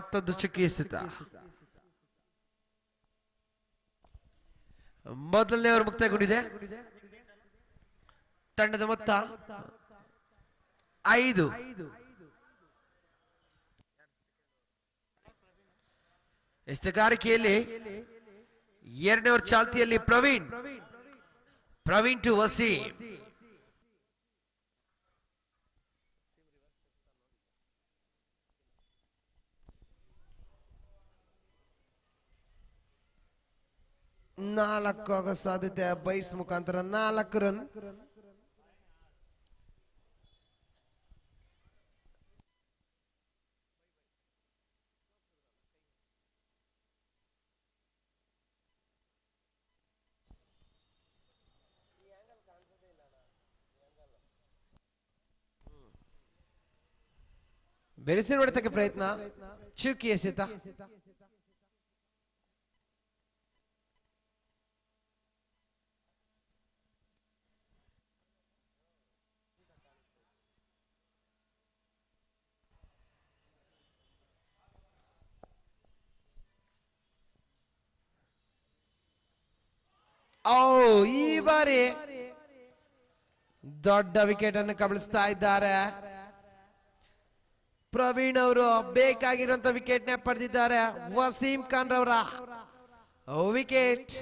ಮತ್ತೊಂದು ಚುಕ್ಕಿ ಎಸೆತ. ಮೊದಲನೇ ಓವರ್ ಮುಕ್ತಾಯಗೊಂಡಿದೆ. ತಂಡದ ಮೊತ್ತ 5. ಎಸೆತಗಾರಿಕೆಯಲ್ಲಿ ಎರಡನೇ ಓವರ್ ಚಾಲ್ತಿಯಲ್ಲಿ ಪ್ರವೀಣ್ ಟು ವಸೀಂ. ನಾಲ್ಕು ಆಗೋ ಸಾಧ್ಯತೆ. ಬೈಸ್ ಮುಖಾಂತರ 4 ರನ್. ಬೆರೆಸಿ ನೋಡತಕ್ಕ ಪ್ರಯತ್ನ. ಚುಕ್ಕಿ ಎಸೆತ. ಈ ಬಾರಿ ದೊಡ್ಡ ವಿಕೆಟ್ ಅನ್ನು ಕಬಳಿಸ್ತಾ ಇದ್ದಾರೆ. ಪ್ರವೀಣ್ ಅವರು ಬೇಕಾಗಿರುವಂತ ವಿಕೆಟ್ ನ ಪಡೆದಿದ್ದಾರೆ. ವಸೀಂ ಖಾನ್ ರವರ ವಿಕೆಟ್.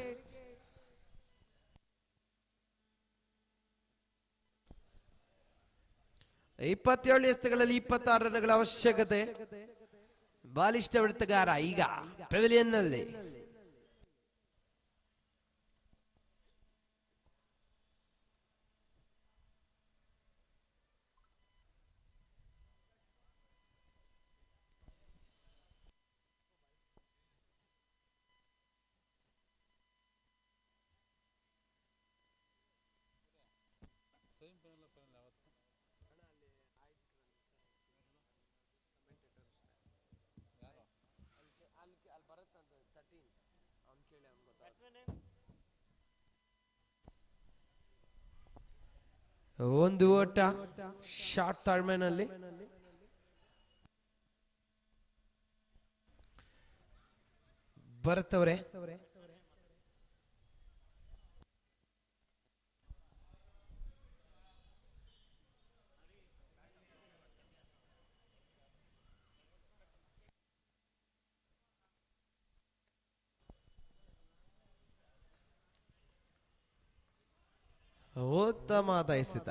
ಇಪ್ಪತ್ತೇಳು ಎಸೆತಗಳಲ್ಲಿ 26 ರನ್ಗಳ ಅವಶ್ಯಕತೆ. ಬಾಲಿಷ್ಠ ಹೊಡೆತಗಾರ ಈಗ ಪೆವಿಲಿಯನ್ ನಲ್ಲಿ. ಒಂದು ಓಟ ಶಾರ್ಟ್ ತಾಳ್ಮೆನಲ್ಲಿ. ಬರುತ್ತವ್ರೆ ಉತ್ತಮವಾದ ಎಸೆತ.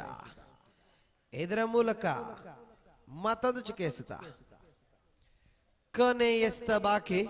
ಇದರ ಮೂಲಕ ಮತ್ತೊಂದು ಚುಕ್ಕಿ ಎಸೆತ. ಕೊನೆ ಎಸೆತ ಬಾಕಿ.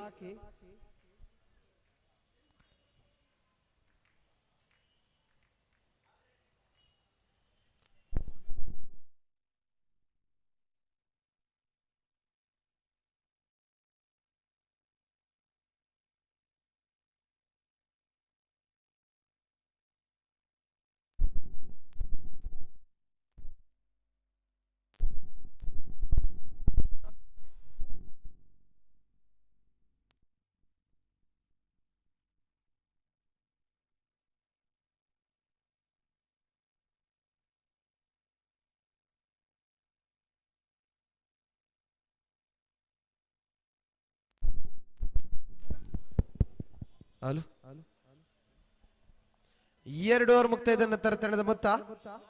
ಎರಡು ಓವರ್ ಮುಕ್ತಾಯದ ನಂತರ ತಂಡದ ಮೊತ್ತ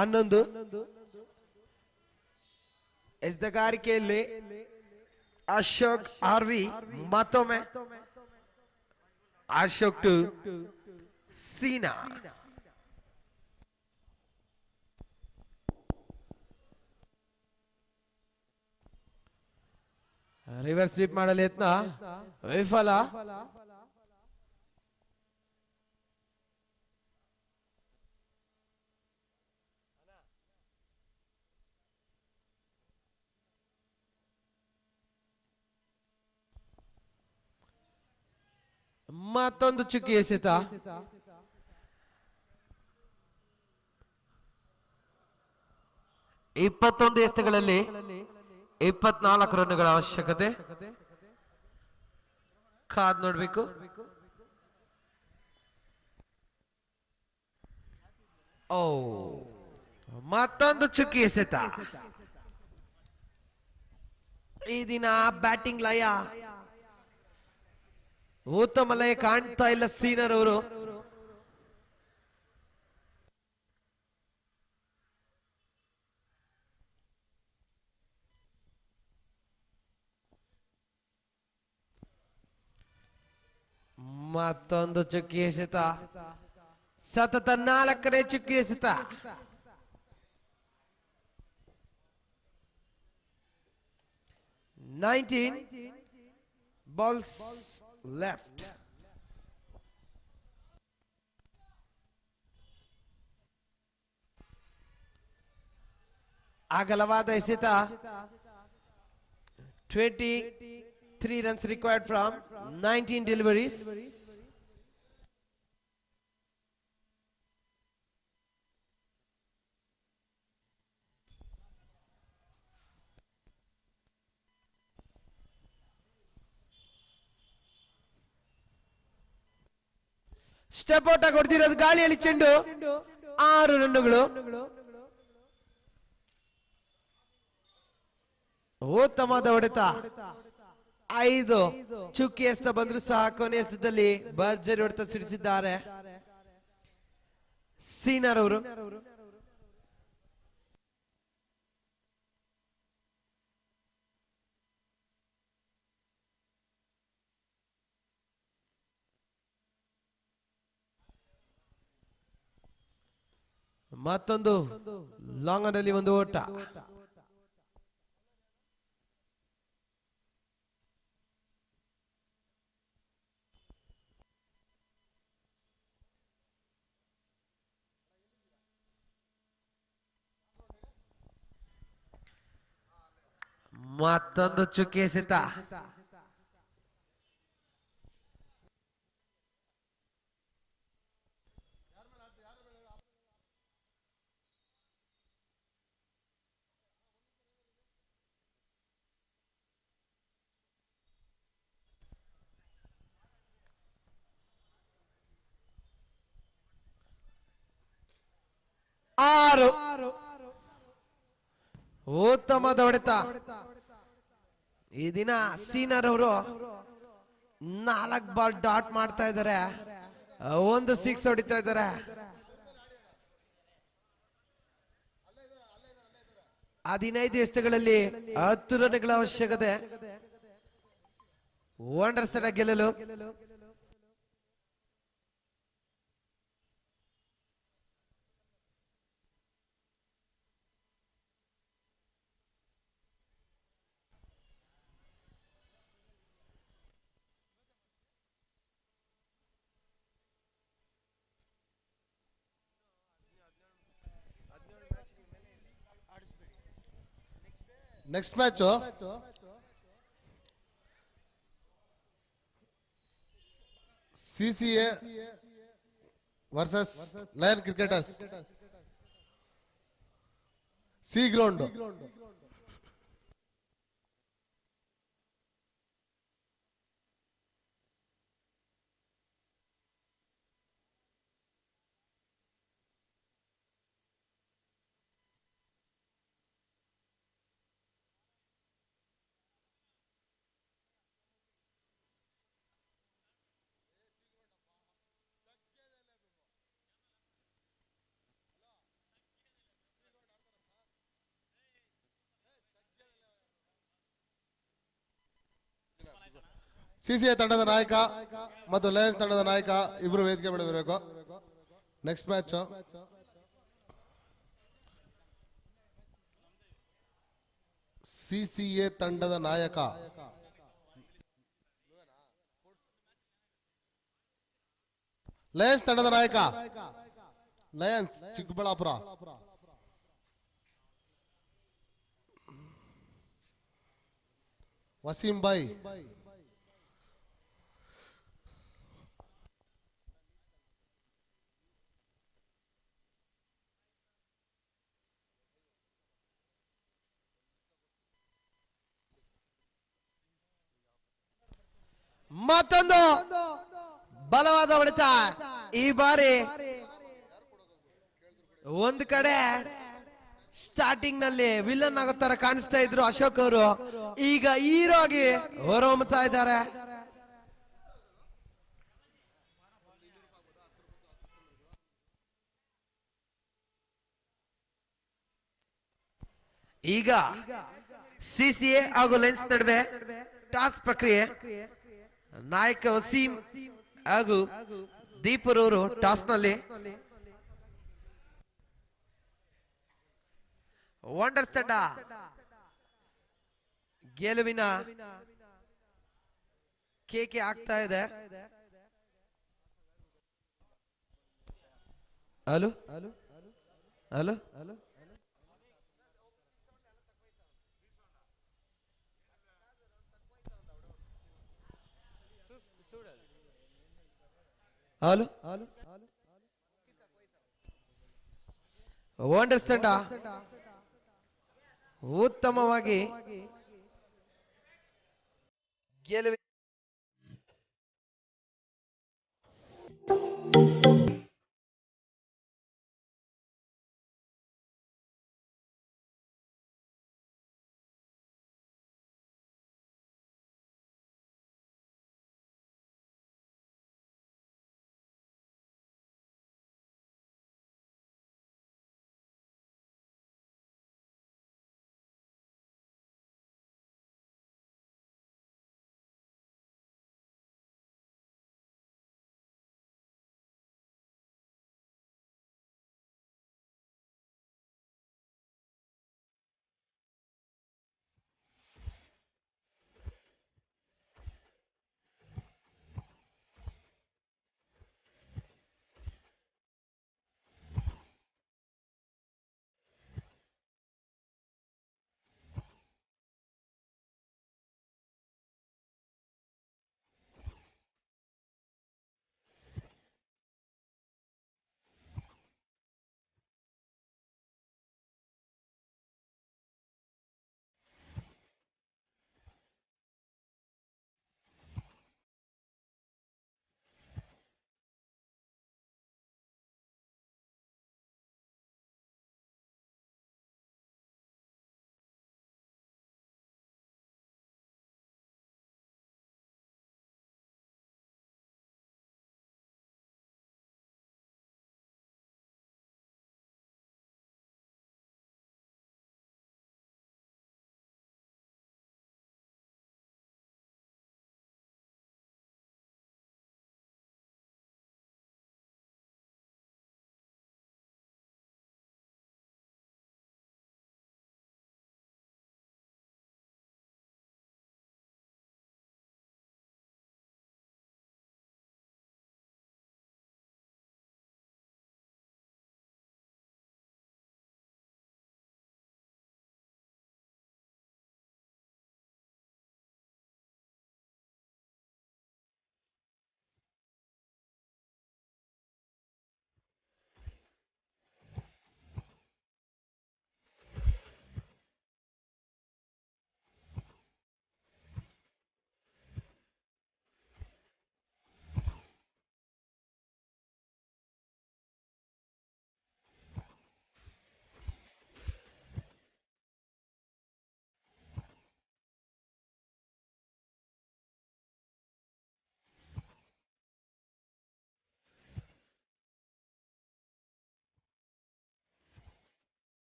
11. ಎಸೆತಗಾರಿಕೆಯಲ್ಲಿ ಅಶೋಕ್ ಆರ್ವಿ ಮತ್ತೊಮ್ಮೆ. Ashok to Seena. Reverse sweep ಮಾಡಲು ಯತ್ನ ವಿಫಲ. ಮತ್ತೊಂದು ಚುಕ್ಕಿ ಎಸೆತ. ಇಪ್ಪತ್ತೊಂದು ಎಸೆತಗಳಲ್ಲಿ 24 ರನ್ಗಳ ಅವಶ್ಯಕತೆ. ಕಾದ್ ನೋಡ್ಬೇಕು. ಮತ್ತೊಂದು ಚುಕ್ಕಿ ಎಸೆತ. ಈ ದಿನ ಬ್ಯಾಟಿಂಗ್ ಲಯ ಉತ್ತಮ ಲಯ ಕಾಣ್ತಾ ಇಲ್ಲ ಸೀನರ್ ಅವರು. ಮತ್ತೊಂದು ಚುಕ್ಕಿ ಎಸೆತ, ಸತತ 4ನೇ ಚುಕ್ಕಿ ಎಸೆತ. Nineteen balls left. ಅಗಲವಾದ ಎಸೆತ. 23 runs required from 19 deliveries. Step out ಆಗಿ ಹೊಡೆದಿರೋದು ಗಾಳಿಯಲ್ಲಿ ಚೆಂಡು. 6 ರನ್ನುಗಳು. ಉತ್ತಮವಾದ ಹೊಡೆತ. 5 ಚುಕ್ಕಿ ಎಸ್ತ ಬಂದ್ರು ಸಹ ಕೊನೆ ಎಸ್ತದಲ್ಲಿ ಭರ್ಜರಿ ಹೊಡೆತ ಸಿಡಿಸಿದ್ದಾರೆ ಸೀನರ್ ಅವರು. ಮತ್ತೊಂದು ಲಾಂಗ್ ಆನ್ ಅಲ್ಲಿ ಒಂದು ಓಟ. ಮತ್ತೊಂದು ಚುಕ್ಕಿ ಎಸೆತ. ಉತ್ತಮವಾದ ಹೊಡೆತ. ಈ ದಿನ ಸೀನರ್ ಅವರು 4 ಬಾಲ್ ಡಾಟ್ ಮಾಡ್ತಾ ಇದ್ದಾರೆ, 1 6 ಹೊಡಿತಾ ಇದ್ದಾರೆ. 15 ಎಸೆತಗಳಲ್ಲಿ 10 ರನ್ಗಳ ಅವಶ್ಯಕತೆ ವಂಡರ್ ಸೆಟ್ ಗೆಲ್ಲಲು. Next match CCA versus lion cricketers, C ground. CCA ತಂಡದ ನಾಯಕ ಮತ್ತು ಲಯನ್ಸ್ ತಂಡದ ನಾಯಕ ಇಬ್ರು ವೇದಿಕೆ ಮೇಲೆ ಬರಬೇಕು. ನೆಕ್ಸ್ಟ್ ಮ್ಯಾಚ್ CCA ತಂಡದ ನಾಯಕ ಲಯನ್ಸ್ ತಂಡದ ನಾಯಕ ಲಯನ್ಸ್ ಚಿಕ್ಕಬಳ್ಳಾಪುರ. ವಸೀಂ ಬಾಯ್. ಮತ್ತೊಂದು ಬಲವಾದ ಹೊಡೆತ. ಈ ಬಾರಿ ಒಂದು ಕಡೆ ಸ್ಟಾರ್ಟಿಂಗ್ ನಲ್ಲಿ ವಿಲನ್ ಆಗೋ ತರ ಕಾಣಿಸ್ತಾ ಇದ್ರು ಅಶೋಕ್ ಅವರು, ಈಗ ಹೀರೋ ಆಗಿ ಹೊರಹೊಮ್ಮತಾ ಇದ್ದಾರೆ. ಈಗ ಸಿಸಿಎ ಹಾಗೂ ಲಯನ್ಸ್ ನಡುವೆ ಟಾಸ್ ಪ್ರಕ್ರಿಯೆ. ನಾಯಕ ವಸೀಂ ಹಾಗೂ ದೀಪರವರು ಟಾಸ್ ನಲ್ಲಿ ವಂಡರ್ಸ್ ತಂಡ ಗೆಲುವಿನ ಕೇಕೆ ಆಗ್ತಾ ಇದೆ. ಹಲೋ ಹಲೋ ಹಲೋ ವಂಡರ್ಸ್ ತಂಡ ಉತ್ತಮವಾಗಿ ಗೆಲುವಿನ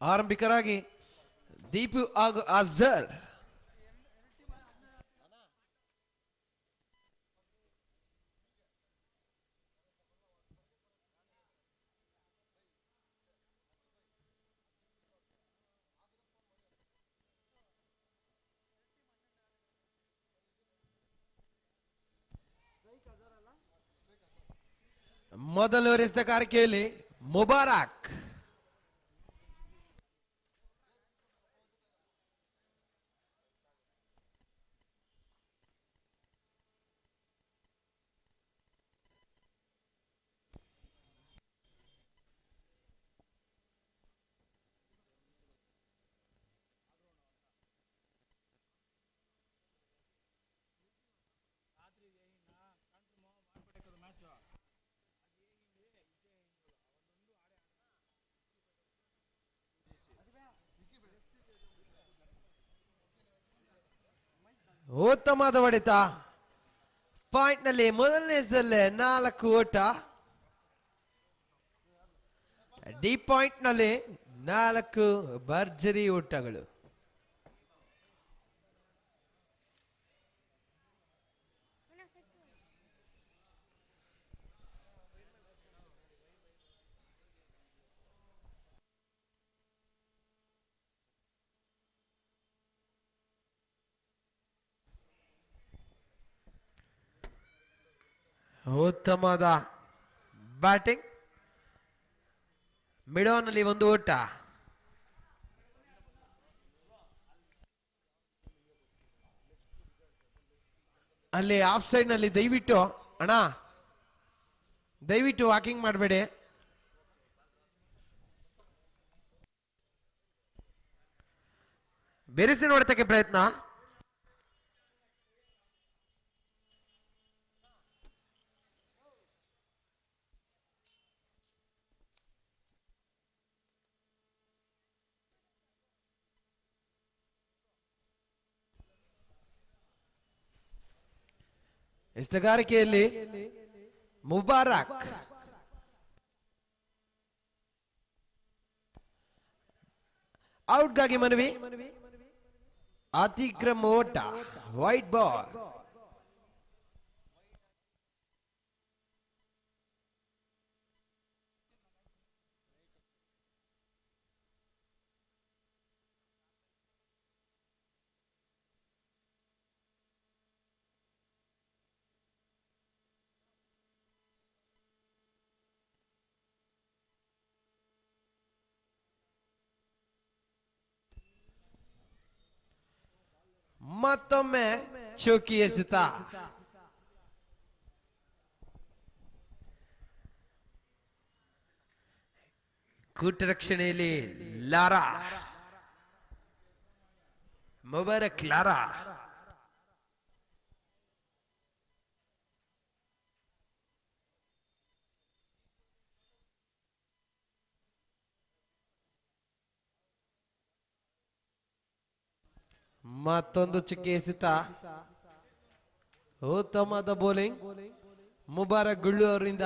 ಆರಂಭಿಕರಾಗಿ ದೀಪು ಹಾಗೂ ಅಜರ್. ಮೊದಲನೇ ಎಸೆತ ಕಾರ್ಯಕ್ಕೆಯಲ್ಲಿ ಮುಬಾರಕ್. ಉತ್ತಮವಾದ ಹೊಡೆತ. ಪಾಯಿಂಟ್ ನಲ್ಲಿ ಮೊದಲನೇ ಎಸೆತದಲ್ಲೇ 4 ಓಟ. ಡಿ ಪಾಯಿಂಟ್ ನಲ್ಲಿ 4 ಭರ್ಜರಿ ಓಟಗಳು. ಉತ್ತಮವಾದ ಬ್ಯಾಟಿಂಗ್. ಮಿಡೋನಲ್ಲಿ 1 ಓಟ. ಅಲ್ಲಿ ಆಫ್ ಸೈಡ್ ನಲ್ಲಿ ದಯವಿಟ್ಟು ಅಣ್ಣ ದಯವಿಟ್ಟು ವಾಕಿಂಗ್ ಮಾಡಬೇಡಿ. ಬೆರೆಸಿ ನೋಡ್ತಕ್ಕೆ ಪ್ರಯತ್ನ. ಎಸೆತಗಾರಿಕೆಯಲ್ಲಿ ಮುಬಾರಕ್. ಔಟ್ಗಾಗಿ ಮನವಿ. ಅತಿಕ್ರಮ ಓಟ. White ball. ಮತ್ತೊಮ್ಮೆ ಚೌಕಿ ಎಸೆತ. ಕೂಟ ರಕ್ಷಣೆಯಲ್ಲಿ ಲಾರಾ. ಮುಬಾರಕ್ ಲಾರಾ. ಮತ್ತೊಂದು ಚುಕ್ಕಿ ಎಸೆತ. ಉತ್ತಮವಾದ ಬೌಲಿಂಗ್ ಮುಬಾರಕ್ ಗುಳ್ಳು ಅವರಿಂದ.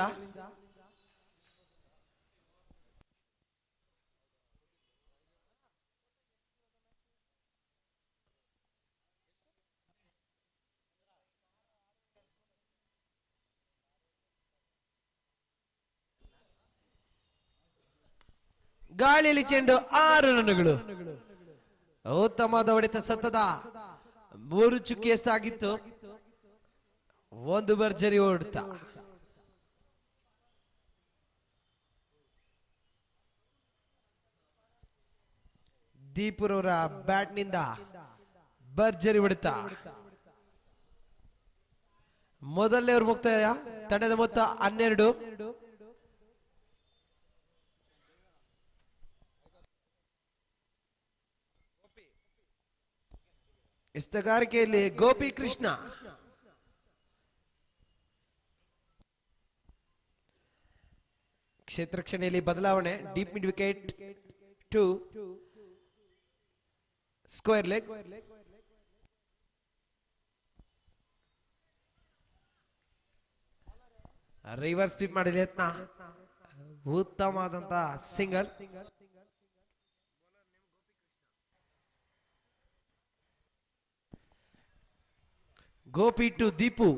ಗಾಳಿಯಲ್ಲಿ ಚೆಂಡು 6 ರನ್ಗಳು. ಉತ್ತಮವಾದ ಹೊಡೆತ. ಸತತ 3 ಚುಕ್ಕಿ ಎಸೆತಾಗಿತ್ತು. 1 ಭರ್ಜರಿ ಹೊಡೆತ. ದೀಪುರವರ ಬ್ಯಾಟ್ ನಿಂದ ಭರ್ಜರಿ ಹೊಡೆತ. ಮೊದಲನೇ ಓವರ್ ಮುಕ್ತಾಯ. ತಂಡದ ಮೊತ್ತ 12. ಎಸೆತಗಾರಿಕೆಯಲ್ಲಿ ಗೋಪಿ ಕೃಷ್ಣ. ಕ್ಷೇತ್ರಕ್ಷಣೆಯಲ್ಲಿ ಬದಲಾವಣೆ. Deep mid wicket to square leg. Reverse sweep ಮಾಡಲಿ ಯತ್ನ. ಉತ್ತಮವಾದಂತಹ single. Gopi to Deepu.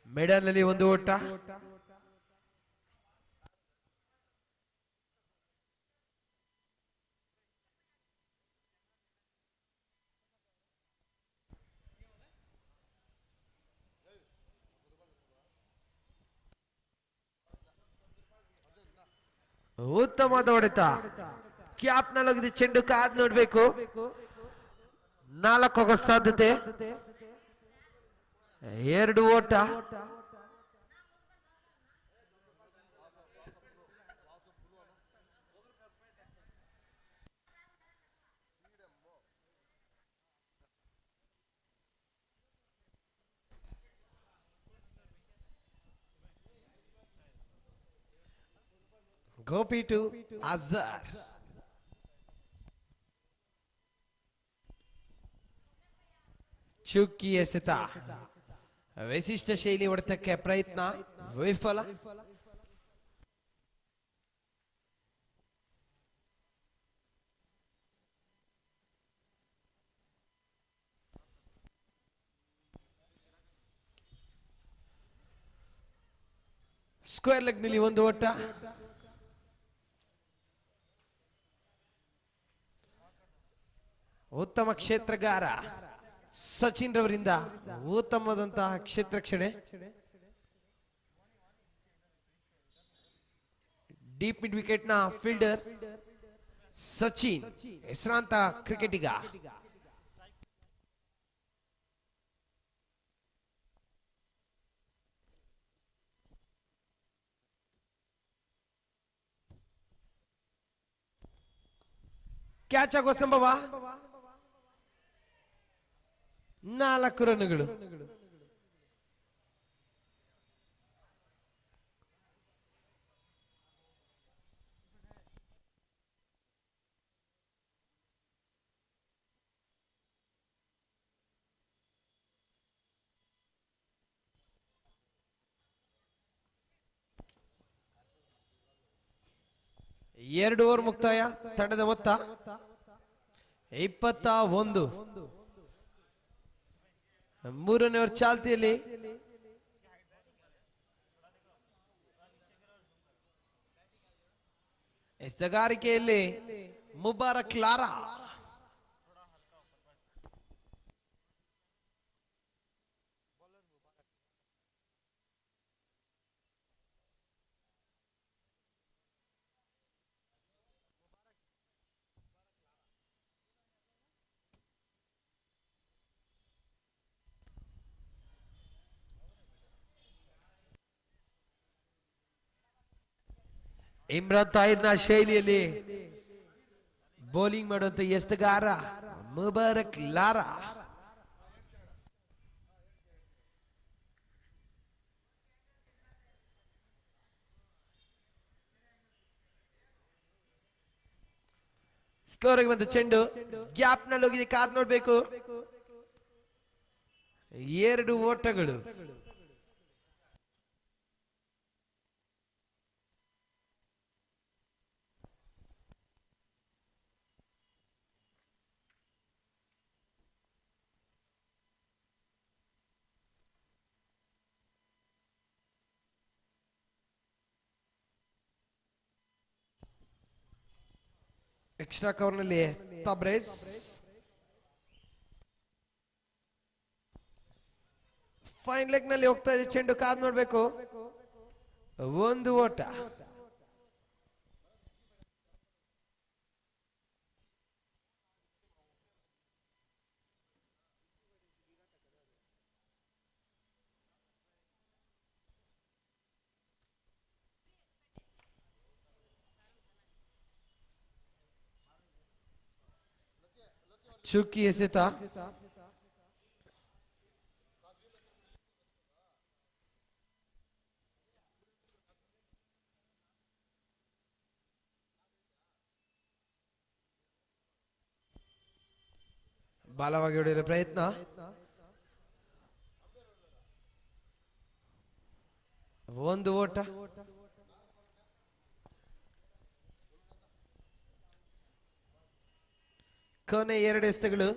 Middle ನಲ್ಲಿ ಒಂದು ಓಟ. ಉತ್ತಮವಾದ ಹೊಡೆತ. ಕ್ಯಾಪ್ ನಲ್ಲಿ ಚೆಂಡು ಕಾದ್ ನೋಡ್ಬೇಕು. 4 ಹೋಗೋ ಸಾಧ್ಯತೆ. 2 ಓಟ. ಗೋಪಿ ಟು ಅಜರ್. ಚುಕ್ಕಿ ಎಸೆತ. ವಿಶಿಷ್ಟ ಶೈಲಿ ಹೊಡೆತಕ್ಕೆ ಪ್ರಯತ್ನ ವಿಫಲ. ಸ್ಕ್ವೇರ್ ಲೆಗ್ ನಲ್ಲಿ ಒಂದು ಓಟ. ಉತ್ತಮ ಕ್ಷೇತ್ರಗಾರ ಸಚಿನ್ ರವರಿಂದ ಉತ್ತಮವಾದಂತಹ ಕ್ಷೇತ್ರಕ್ಷಣೆ. ಡೀಪ್ ಮಿಡ್ ವಿಕೆಟ್ ನ ಫೀಲ್ಡರ್ ಸಚಿನ್, ಹೆಸರಾಂತ ಕ್ರಿಕೆಟಿಗ. ಕ್ಯಾಚ್ ಆಗುವ ಸಂಭವ. 4 ರನ್ನುಗಳು. ಎರಡು ಓವರ್ ಮುಕ್ತಾಯ. ತಂಡದ ಮೊತ್ತ 21. 3ನೇ ಓವರ್ ಚಾಲ್ತಿಯಲ್ಲಿ. ಎಸೆಗಾರಿಕೆಯಲ್ಲಿ ಮುಬಾರಕ್ ಲಾರಾ. ಇಮ್ರಾನ್ ತಾಹಿರ್ನ ಶೈಲಿಯಲ್ಲಿ ಬೌಲಿಂಗ್ ಮಾಡುವಂತ ಎಸೆಗಾರ ಮುಬಾರಕ್ ಲಾರಾ. ಸ್ಲೋರ್ ಆಗಿ ಬಂದ ಚೆಂಡು ಗ್ಯಾಪ್ ನಲ್ಲಿ ಹೋಗಿದೆ. ಕಾದ್ ನೋಡ್ಬೇಕು. 2 ಓಟಗಳು. ಎಕ್ಸ್ಟ್ರಾ ಕವರ್ ನಲ್ಲಿ ತಬ್ರೇಜ್. ಫೈನ್ ಲೆಗ್ ನಲ್ಲಿ ಹೋಗ್ತಾ ಇದೆ ಚೆಂಡು. ಕಾದ್ ನೋಡ್ಬೇಕು. 1 ಓಟ. ಚುಕ್ಕಿ ಎಸೆತ ಬಾಲವಾಗಿ ಹೊಡೆಯಲು ಪ್ರಯತ್ನ. ಒಂದು ಓಟ. ಕೊನೆ 2 ಎಸೆತಗಳು.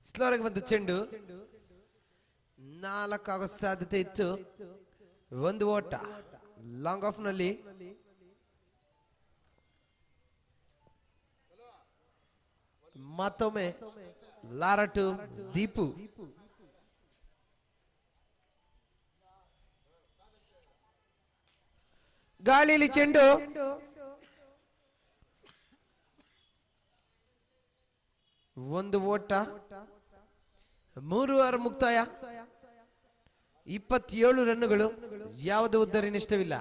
ಸ್ಲೋರಾಗಿ ಬಂದ ಚೆಂಡು 4 ಆಗೋ ಸಾಧ್ಯತೆ ಇತ್ತು. ಒಂದು ಓಟ. ಲಾಂಗ್ ಆಫ್ ನಲ್ಲಿ ಮತ್ತೊಮ್ಮೆ ಲಾರಟು ದೀಪು. ಗಾಳಿಯಲ್ಲಿ ಚೆಂಡು ಒಂದು ಓಟ. 3 ಓವರ್ ಮುಕ್ತಾಯ. 27 ರನ್ನುಗಳು. ಯಾವುದೇ ಉದ್ದರಿ ನಷ್ಟವಿಲ್ಲ.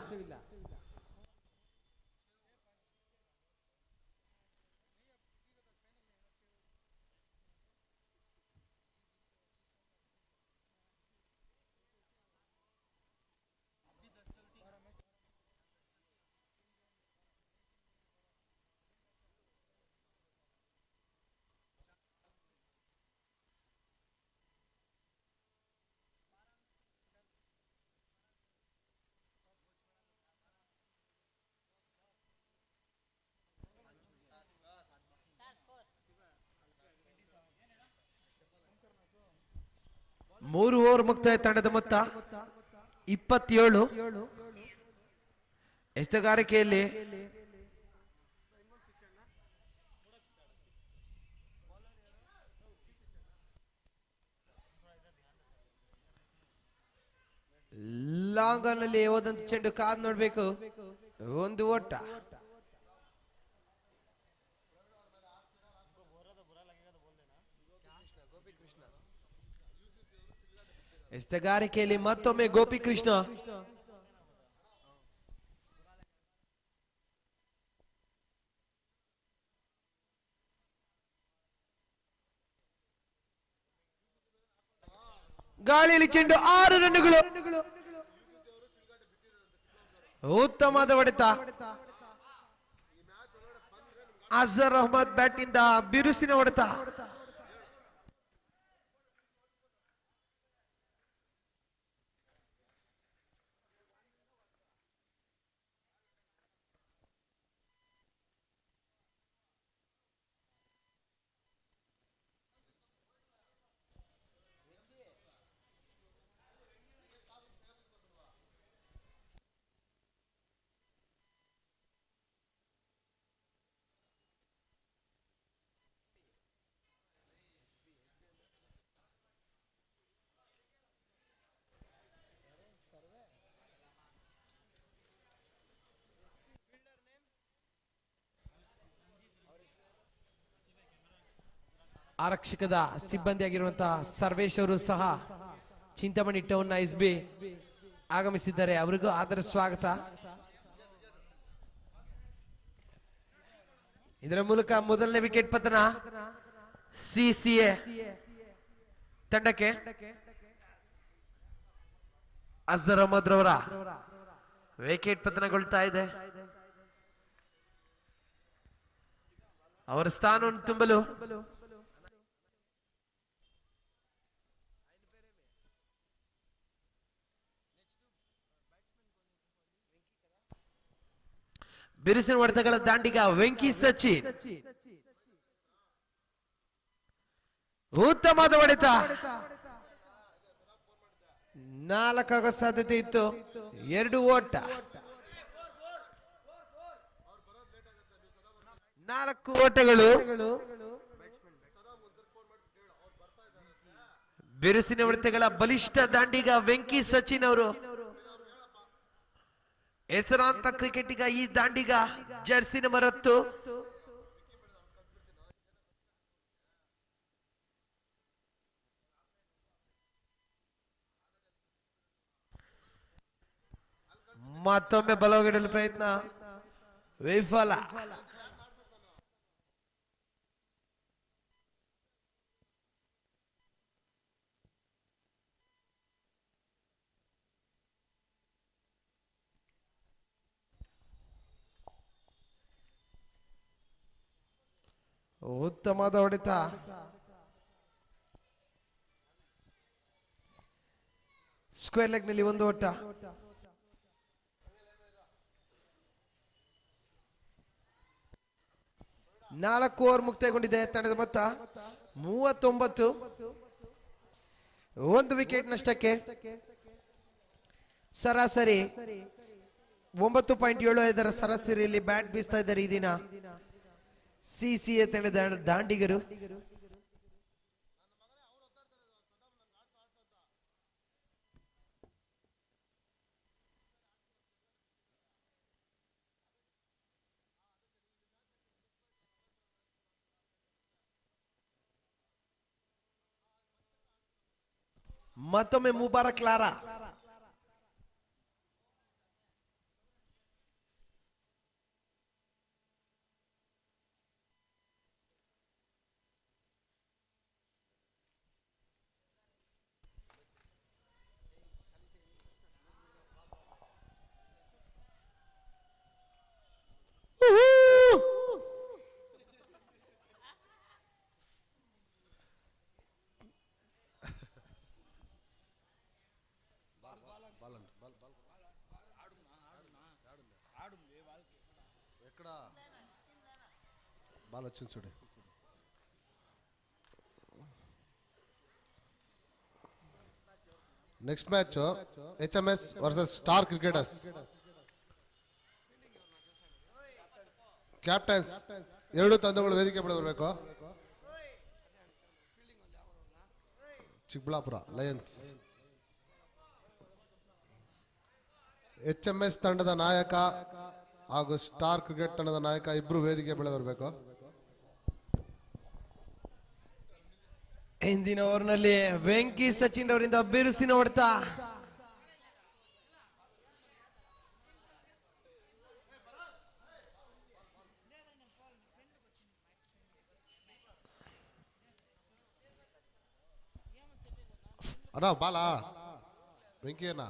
ಮೂರು ಓವರ್ ಮುಕ್ತಾಯ. ತಂಡದ ಮೊತ್ತ 27. ಎಸೆತಗಾರಿಕೆಯಲ್ಲಿ ಲಾಂಗ್ ಆನ್ ನಲ್ಲಿ ಹೋದಂತ ಚೆಂಡು ಕಾದ್ ನೋಡ್ಬೇಕು. ಒಂದು ಓಟ. ಎಸೆತಗಾರಿಕೆಯಲ್ಲಿ ಮತ್ತೊಮ್ಮೆ ಗೋಪಿಕೃಷ್ಣ. ಗಾಳಿಯಲ್ಲಿ ಚೆಂಡು 6 ರನ್ನುಗಳು. ಉತ್ತಮವಾದ ಹೊಡೆತ. ಅಜರ್ ಅಹ್ಮದ್ ಬ್ಯಾಟ್ ಇಂದ ಬಿರುಸಿನ ಹೊಡೆತ. ಆರಕ್ಷಕದ ಸಿಬ್ಬಂದಿಯಾಗಿರುವಂತಹ ಸರ್ವೇಶ್ ಅವರು ಸಹ ಚಿಂತಾಮಣಿ ಟೌನ್ ಎಸ್ಬಿ ಆಗಮಿಸಿದ್ದಾರೆ. ಅವರಿಗೂ ಆದರ ಸ್ವಾಗತ. ಇದರ ಮೂಲಕ ಮೊದಲನೇ ವಿಕೆಟ್ ಪತನ ಸಿಸಿಎ ತಂಡಕ್ಕೆ. ಅಜರ್ ಅಹ್ಮದ್ ರವರ ವಿಕೆಟ್ ಪತನಗೊಳ್ತಾ ಇದೆ. ಅವರ ಸ್ಥಾನವನ್ನು ತುಂಬಲು ಬಿರುಸಿನ ಹೊಡೆತಗಳ ದಾಂಡಿಗ ವೆಂಕಿ ಸಚಿನ್. ಉತ್ತಮವಾದ ಹೊಡೆತ. 4 ಆಗೋ ಸಾಧ್ಯತೆ ಇತ್ತು. 2 ಓಟ. 4 ಓಟಗಳು. ಬಿರುಸಿನ ಹೊಡೆತಗಳ ಬಲಿಷ್ಠ ದಾಂಡಿಗ ವೆಂಕಿ ಸಚಿನ್ ಅವರು. ಹೆಸರಾಂತ ಕ್ರಿಕೆಟಿಗ ಈ ದಾಂಡಿಗ ಜರ್ಸಿ ನಂಬರ್ 10. ಮತ್ತೊಮ್ಮೆ ಬಲವಾಗಿಡಲು ಪ್ರಯತ್ನ ವಿಫಲ. ಉತ್ತಮವಾದ ಹೊಡೆತ. ಸ್ಕ್ವೇರ್ ಲೆಗ್ ನಲ್ಲಿ ಒಂದು ಓಟ. ನಾಲ್ಕು ಓವರ್ ಮುಕ್ತಾಯಗೊಂಡಿದೆ. ತಂಡದ ಮೊತ್ತ 39. ಒಂದು ವಿಕೆಟ್ ನಷ್ಟಕ್ಕೆ ಸರಾಸರಿ 9.75 ಸರಾಸರಿಯಲ್ಲಿ ಬ್ಯಾಟ್ ಬೀಸ್ತಾ ಇದ್ದಾರೆ ಈ ದಿನ ಸಿಸಿಎ ತಂಡದ ದಾಂಡಿಗರು. ಮತ್ತೊಮ್ಮೆ ಮುಬಾರಕ್ ಲಾರಾ. బాల్ వచ్చింది చూడు. Next match HMS versus star cricketers. Captains 2 ತಂಡಗಳು ವೇದಿಕೆ ಮೇಲೆ ಬರಬೇಕು. ಚಿಕ್ಕಬಳ್ಳಾಪುರ ಲಯನ್ಸ್. HMS ತಂಡದ ನಾಯಕ ಹಾಗೂ ಸ್ಟಾರ್ ಕ್ರಿಕೆಟ್ ತಂಡದ ನಾಯಕ ಇಬ್ರು ವೇದಿಕೆ ಮೇಲೆ ಬರಬೇಕು. ಹಿಂದಿನ ಓವರ್ನಲ್ಲಿ ವೆಂಕಿ ಸಚಿನ್ ಅವರಿಂದ ಬಿರುಸಿನ ಹೊಡೆತ. ಅಣ್ಣ ಬಾಲಾ ವೆಂಕಿ ಅಣ್ಣ.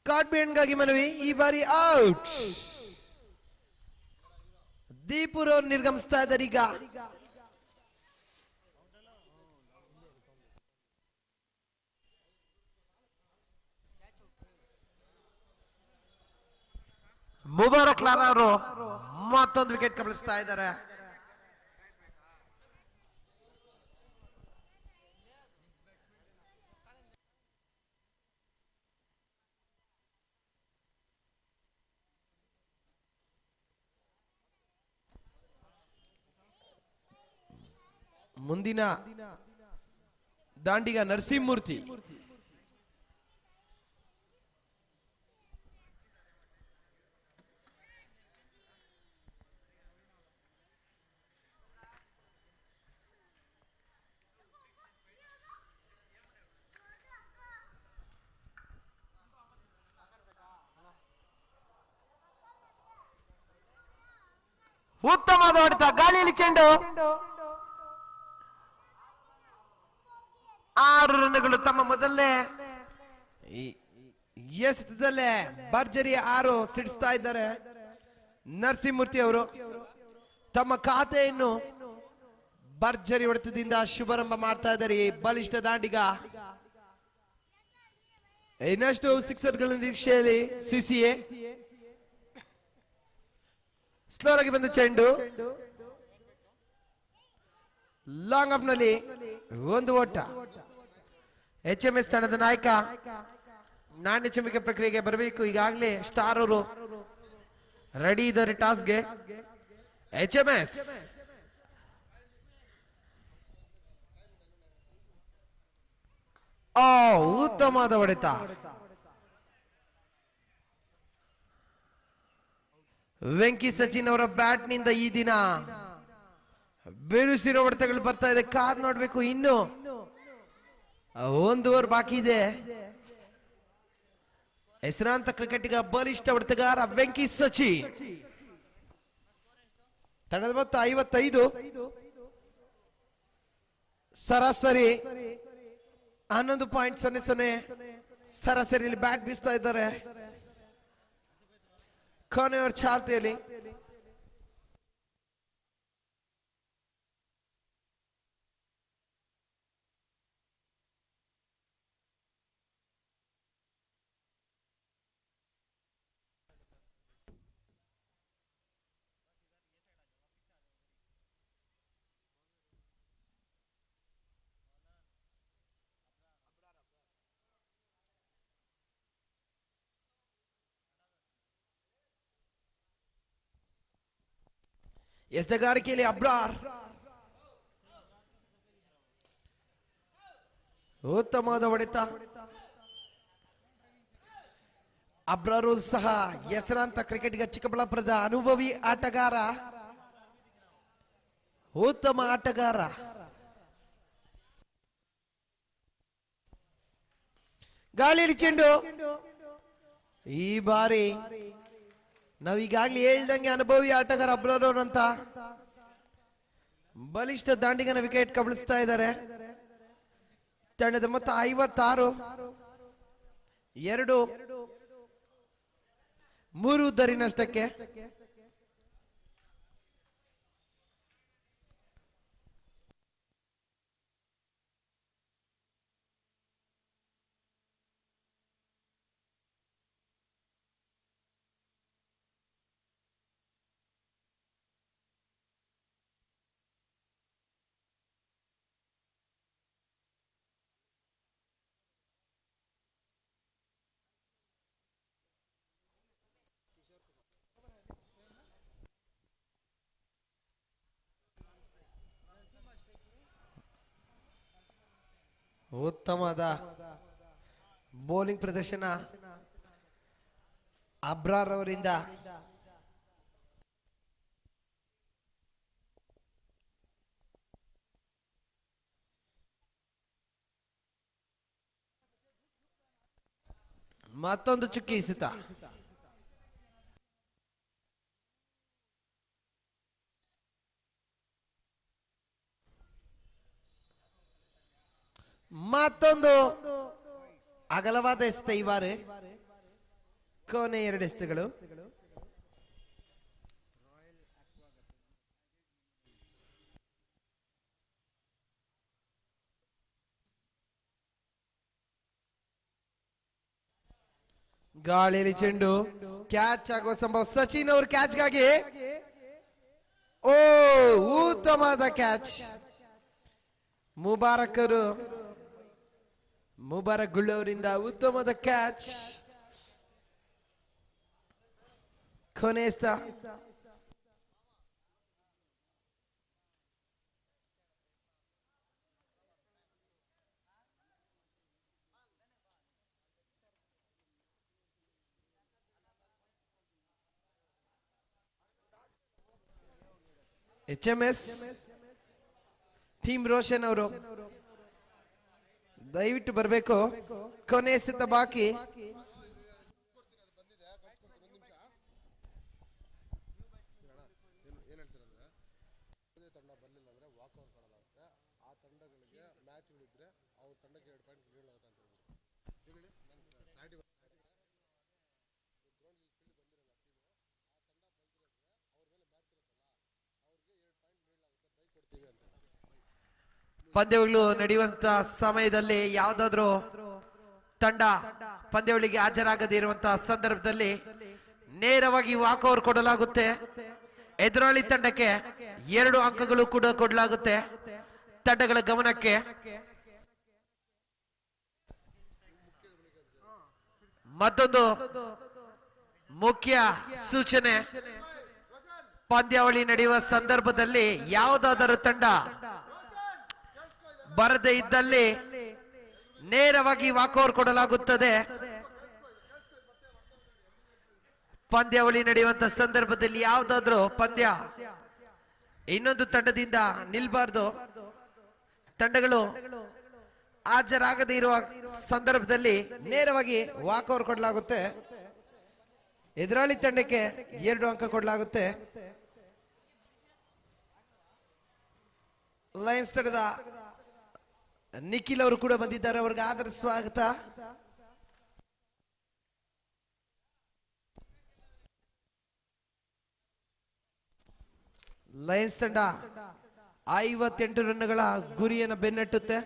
ಕಾರ್ಡ್ಬೇನ್ಗಾಗಿ ಮನವಿ. ಈ ಬಾರಿ ಔಟ್. ದೀಪುರ್ ಅವರು ನಿರ್ಗಮಿಸ್ತಾ ಇದ್ದಾರೆ ಈಗ. ಮುಬಾರಕ್ ಲಾರಾ ಅವರು ಮತ್ತೊಂದು ವಿಕೆಟ್ ಕಬಳಿಸ್ತಾ ಇದ್ದಾರೆ. ಮುಂದಿನ ದಾಂಡಿಗ ನರಸಿಂಹಮೂರ್ತಿ. ಉತ್ತಮವಾದ ಹೊಡೆತ. ಗಾಳಿಯಲ್ಲಿ ಚೆಂಡು. 6 ರನ್ಗಳು ತಮ್ಮ ಮೊದಲನೇ ಎಸೆತದಲ್ಲೇ ಭರ್ಜರಿ 6 ಸಿಡಿಸ್ತಾ ಇದ್ದಾರೆ ನರಸಿಂಹಮೂರ್ತಿ ಅವರು. ತಮ್ಮ ಖಾತೆಯನ್ನು ಭರ್ಜರಿ ಹೊಡೆತದಿಂದ ಶುಭಾರಂಭ ಮಾಡ್ತಾ ಇದ್ದಾರೆ ಈ ಬಲಿಷ್ಠ ದಾಂಡಿಗ. ಇನ್ನಷ್ಟು ಸಿಕ್ಸರ್ಗಳ ನಿರೀಕ್ಷೆಯಲ್ಲಿ ಸಿಸಿಎ. ಸ್ಲೋರ್ ಆಗಿ ಬಂದ ಚೆಂಡು. ಲಾಂಗ್ ಆಫ್ ನಲ್ಲಿ ಒಂದು ಓಟ. HMS ತಂಡದ ನಾಯಕ ನಾಣ್ಯ ಚುಂಬಿಕೆ ಪ್ರಕ್ರಿಯೆಗೆ ಬರಬೇಕು. ಈಗಾಗಲೇ ಸ್ಟಾರ್ ಅವರು ರೆಡಿ ಇದ್ದಾರೆ ಟಾಸ್ಗೆ. HMS ಉತ್ತಮವಾದ ಹೊಡೆತ. ವೆಂಕಿ ಸಚಿನ್ ಅವರ ಬ್ಯಾಟ್ ನಿಂದ ಈ ದಿನ ಬಿರುಸಿರೋ ಹೊಡೆತಗಳು ಬರ್ತಾ ಇದೆ. ಕಾರ್ ನೋಡ್ಬೇಕು. ಇನ್ನು 1 ಓವರ್ ಬಾಕಿ ಇದೆ. ಹೆಸರಾಂತ ಕ್ರಿಕೆಟಿಗ ಬಲಿಷ್ಠ ಹೊಡೆತಗಾರ ವೆಂಕಿ ಸಚಿ. ತಂಡದ ಮೊತ್ತ 55. ಸರಾಸರಿ 11.00 ಸರಾಸರಿಯಲ್ಲಿ ಬ್ಯಾಟ್ ಬೀಸ್ತಾ ಇದ್ದಾರೆ. ಕೊನೆಯವರ ಚಾಲ್ತಿಯಲ್ಲಿ ಎಸೆಗಾರಿಕೆಯಲ್ಲಿ ಅಬ್ರಾರ್ ಉತ್ತಮವಾದ ಹೊಡೆತ. ಅಬ್ರಾರು ಸಹ ಹೆಸರಾಂತ ಕ್ರಿಕೆಟಿಗ, ಚಿಕ್ಕಬಳ್ಳಾಪುರದ ಅನುಭವಿ ಆಟಗಾರ, ಉತ್ತಮ ಆಟಗಾರ. ಗಾಳಿಯಲ್ಲಿ ಚೆಂಡು. ಈ ಬಾರಿ ನಾವೀಗಾಗ್ಲೇ ಹೇಳ್ದಂಗೆ ಅನುಭವಿ ಆಟಗಾರ ಅಬ್ರಾರ್ ಅಂತ ಬಲಿಷ್ಠ ದಾಂಡಿಗನ ವಿಕೆಟ್ ಕಬಳಿಸ್ತಾ ಇದ್ದಾರೆ. ತಂಡದ ಮೊತ್ತ 56. 2 3 ಉದ್ದರಿನಷ್ಟಕ್ಕೆ. ಉತ್ತಮವಾದ ಬೌಲಿಂಗ್ ಪ್ರದರ್ಶನ ಅಬ್ರಾರ್ ಅವರಿಂದ. ಮತ್ತೊಂದು ಚುಕ್ಕಿ ಎಸೆತ. ಮತ್ತೊಂದು ಅಗಲವಾದ ಎಸೆತ. ಈ ಬಾರಿ ಕೊನೆ 2 ಎಸೆತಗಳು. ಗಾಳಿಯಲ್ಲಿ ಚೆಂಡು ಕ್ಯಾಚ್ ಆಗುವ ಸಂಭವ. ಸಚಿನ್ ಅವರು ಕ್ಯಾಚ್ಗಾಗಿ. ಓ, ಉತ್ತಮವಾದ ಕ್ಯಾಚ್. ಮುಬಾರಕ್ ಗುಳ್ಳು ಅವರಿಂದ ಉತ್ತಮವಾದ ಕ್ಯಾಚ್. ಕೊನೆ ಎಸೆತ. HMS ಟೀಮ್ ರೋಷನ್ ಅವರು ದಯವಿಟ್ಟು ಬರಬೇಕು. ಕೊನೆ ಎಸೆತ ಬಾಕಿ. ಪಂದ್ಯಗಳು ನಡೆಯುವಂತ ಸಮಯದಲ್ಲಿ ಯಾವುದಾದ್ರೂ ತಂಡ ಪಂದ್ಯಾವಳಿಗೆ ಹಾಜರಾಗದೇ ಇರುವಂತಹ ಸಂದರ್ಭದಲ್ಲಿ ನೇರವಾಗಿ ವಾಕ್ ಓವರ್ ಕೊಡಲಾಗುತ್ತೆ. ಎದುರಾಳಿ ತಂಡಕ್ಕೆ 2 ಅಂಕಗಳು ಕೂಡ ಕೊಡಲಾಗುತ್ತೆ. ತಂಡಗಳ ಗಮನಕ್ಕೆ. ಮತ್ತೊಂದು ಮುಖ್ಯ ಸೂಚನೆ, ಪಂದ್ಯಾವಳಿ ನಡೆಯುವ ಸಂದರ್ಭದಲ್ಲಿ ಯಾವುದಾದರೂ ತಂಡ ಬರದೇ ಇದ್ದಲ್ಲಿ ನೇರವಾಗಿ ವಾಕ್ ಓವರ್ ಕೊಡಲಾಗುತ್ತದೆ. ಪಂದ್ಯಾವಳಿ ನಡೆಯುವಂತ ಸಂದರ್ಭದಲ್ಲಿ ಯಾವುದಾದ್ರೂ ಪಂದ್ಯ ಇನ್ನೊಂದು ತಂಡದಿಂದ ನಿಲ್ಬಾರ್ದು. ತಂಡಗಳು ಹಾಜರಾಗದೇ ಇರುವ ಸಂದರ್ಭದಲ್ಲಿ ನೇರವಾಗಿ ವಾಕ್ ಓವರ್ ಕೊಡಲಾಗುತ್ತೆ. ಎದುರಾಳಿ ತಂಡಕ್ಕೆ 2 ಅಂಕ ಕೊಡಲಾಗುತ್ತೆ. ಲಯನ್ಸ್ ತಂಡದ ನಿಖಿಲ್ ಅವರು ಕೂಡ ಬಂದಿದ್ದಾರೆ, ಅವ್ರಿಗೆ ಆದರ ಸ್ವಾಗತ. ಲಯನ್ಸ್ ತಂಡ 58 ರನ್ಗಳ ಗುರಿಯನ್ನು ಬೆನ್ನಟ್ಟುತ್ತೆ.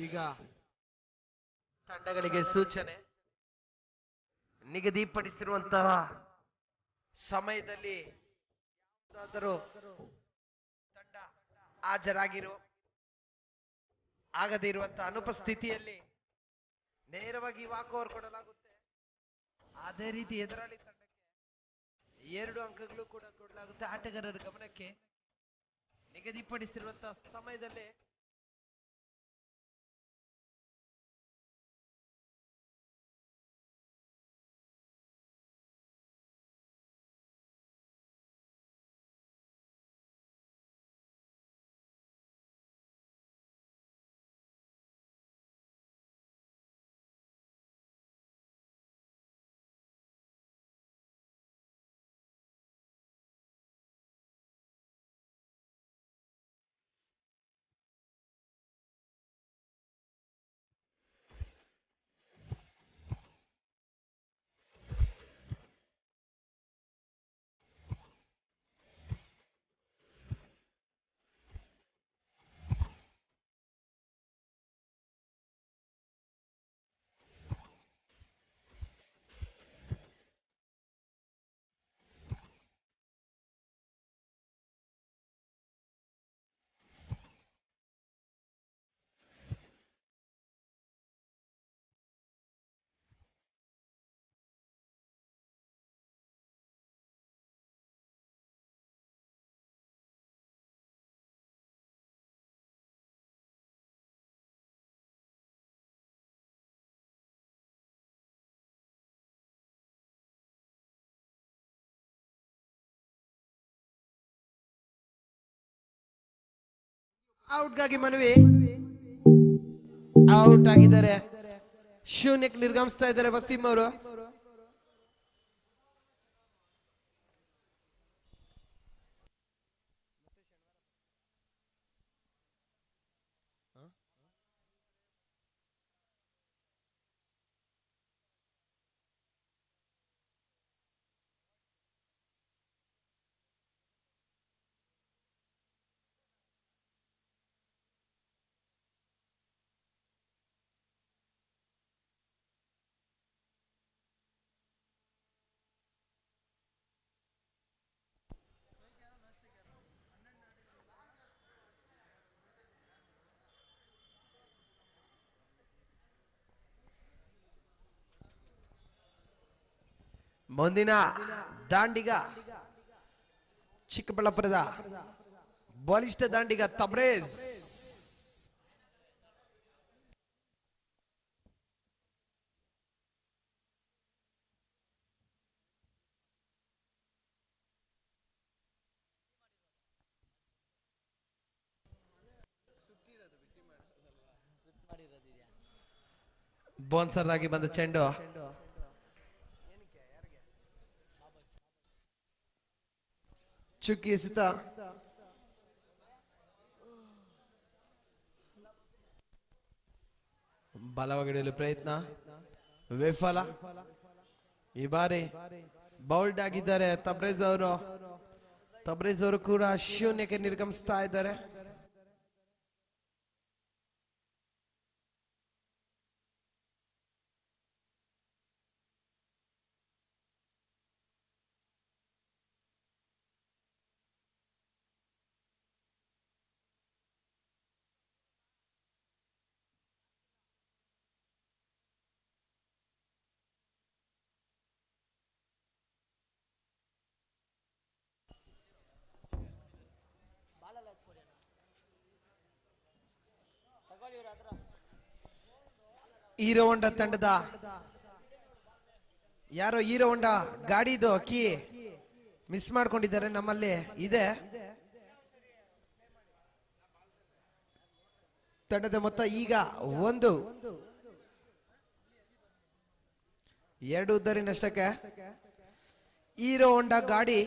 ಈಗ ತಂಡಗಳಿಗೆ ಸೂಚನೆ, ನಿಗದಿಪಡಿಸಿರುವಂತಹ ಸಮಯದಲ್ಲಿ ಯಾವುದಾದರೂ ತಂಡ ಹಾಜರಾಗಿರೋ ಆಗದೇ ಇರುವಂತಹ ಅನುಪಸ್ಥಿತಿಯಲ್ಲಿ ನೇರವಾಗಿ ವಾಕ್ ಓವರ್ ಕೊಡಲಾಗುತ್ತೆ. ಅದೇ ರೀತಿ ಎದುರಾಳಿ ತಂಡಕ್ಕೆ 2 ಅಂಕಗಳು ಕೂಡ ಕೊಡಲಾಗುತ್ತೆ. ಆಟಗಾರರ ಗಮನಕ್ಕೆ, ನಿಗದಿಪಡಿಸಿರುವಂತಹ ಸಮಯದಲ್ಲಿ ಔಟ್ಗಾಗಿ ಮನವಿ. ಔಟ್ ಆಗಿದ್ದಾರೆ, ಶೂನ್ಯಕ್ಕೆ ನಿರ್ಗಮಿಸ್ತಾ ಇದ್ದಾರೆ ವಸೀಂ ಅವರು. ಮುಂದಿನ ದಾಂಡಿಗ ಚಿಕ್ಕಬಳ್ಳಾಪುರದ ಬಲಿಷ್ಠ ದಾಂಡಿಗ ತಬ್ರೇಜ್. ಬೌನ್ಸರ್ ಆಗಿ ಬಂದ ಚೆಂಡು ಚುಕ್ಕಿ ಎಸೆತ ಬಲವಾಗಿಡಲು ಪ್ರಯತ್ನ. ವಿಫಲ. ಈ ಬಾರಿ ಬೌಲ್ಡ್ ಆಗಿದ್ದಾರೆ ತಬ್ರೇಜ್ ಅವರು. ತಬ್ರೇಜ್ ಅವರು ಕೂಡ ಶೂನ್ಯಕ್ಕೆ ನಿರ್ಗಮಿಸ್ತಾ ಇದ್ದಾರೆ. ಹೀರೋ ಹೊಂಡ ತಂಡದ ಯಾರೋ ಹೀರೋ ಹೊಂಡ ಗಾಡಿದು ಕೀ ಮಿಸ್ ಮಾಡ್ಕೊಂಡಿದ್ದಾರೆ. ನಮ್ಮಲ್ಲಿ ಇದೆ. ತಂಡದ ಮೊತ್ತ ಈಗ 1, 2 ಉದ್ದರಿ ನಷ್ಟಕ್ಕೆ. ಹೀರೋ ಹೊಂಡ ಗಾಡಿ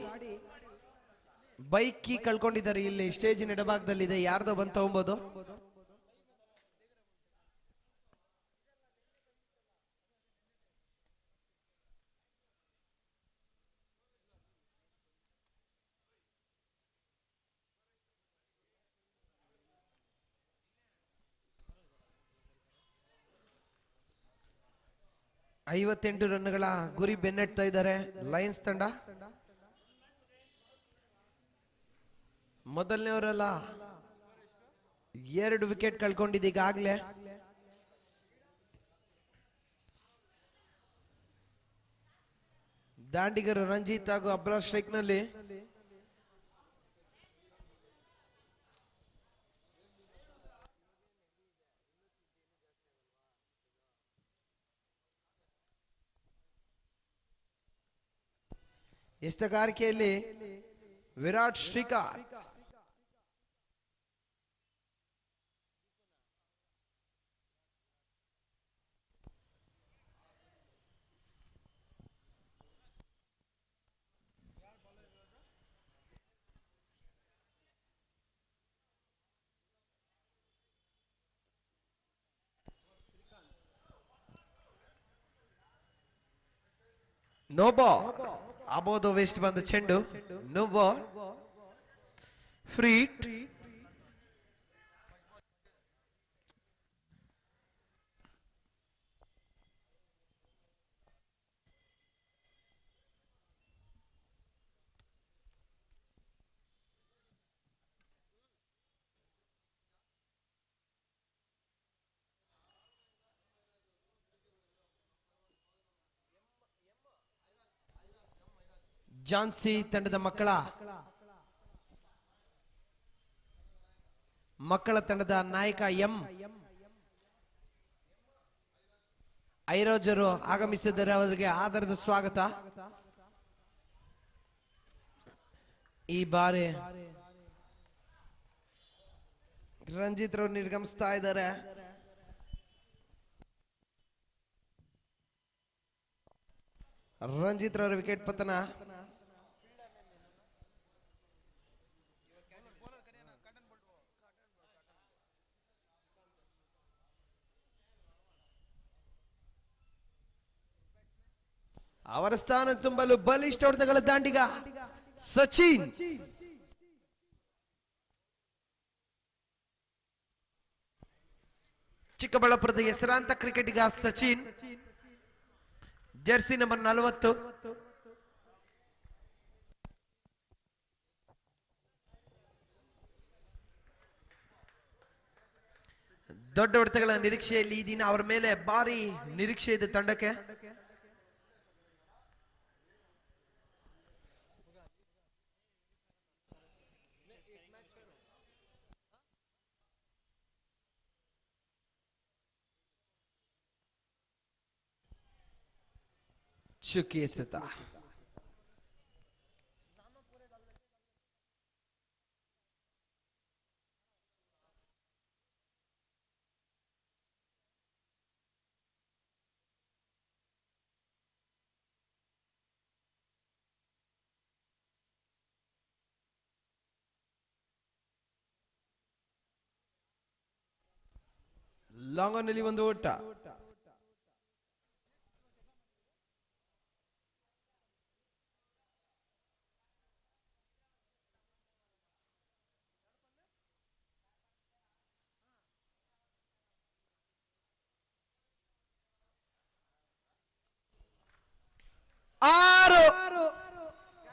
ಬೈಕ್ ಕೀ ಕಳ್ಕೊಂಡಿದ್ದಾರೆ. ಇಲ್ಲಿ ಸ್ಟೇಜಿನ ಎಡಭಾಗದಲ್ಲಿದೆ, ಯಾರ್ದೋ ಬಂದು ತಗೊಬೋದು. ಐವತ್ತೆಂಟು ರನ್ಗಳ ಗುರಿ ಬೆನ್ನಟ್ತಾ ಇದ್ದಾರೆ ಲಯನ್ಸ್ ತಂಡ. ಮೊದಲನೇವರೆಲ್ಲ 2 ವಿಕೆಟ್ ಕಳ್ಕೊಂಡಿದೆ ಈಗಾಗಲೇ. ದಾಂಡಿಗರು ರಂಜಿತ್ ಹಾಗೂ ಅಬ್ರಾರ್ ಸ್ಟ್ರೈಕ್ ನಲ್ಲಿ. ಎಸ್ತಗಾರಿಕೆಯಲ್ಲಿ ವಿರಾಟ್ ಶ್ರೀಕಾಂತ್. No ball. ಅಬೋದು ವೇಸ್ಟ್ ಬಂದ ಚೆಂಡು. No ball. ಫ್ರೀ. ಝಾನ್ಸಿ ತಂಡದ ಮಕ್ಕಳ ತಂಡದ ನಾಯಕ ಎಂ ಐರೋಜರು ಆಗಮಿಸಿದ್ದಾರೆ. ಅವರಿಗೆ ಆಧಾರದ ಸ್ವಾಗತ. ಈ ಬಾರಿ ರಂಜಿತ್ ರವರು ನಿರ್ಗಮಿಸ್ತಾ ಇದ್ದಾರೆ. ರಂಜಿತ್ ರವರ ವಿಕೆಟ್ ಪತನ. ಅವರ ಸ್ಥಾನ ತುಂಬಲು ಬಲಿಷ್ಠ ಹೊಡೆತಗಳ ದಾಂಡಿಗ ಸಚಿನ್. ಚಿಕ್ಕಬಳ್ಳಾಪುರದ ಹೆಸರಾಂತ ಕ್ರಿಕೆಟಿಗ ಸಚಿನ್, ಜೆರ್ಸಿ ನಂಬರ್ 40. ದೊಡ್ಡ ಹೊಡೆತಗಳ ನಿರೀಕ್ಷೆಯಲ್ಲಿ ಈ ದಿನ ಅವರ ಮೇಲೆ ಭಾರಿ ನಿರೀಕ್ಷೆ ಇದೆ ತಂಡಕ್ಕೆ. ಚುಕ್ಕಿ ಎಸೆತ. ಲಾಂಗ್ ಆನ್ ಅಲ್ಲಿ ಒಂದು ಓಟ.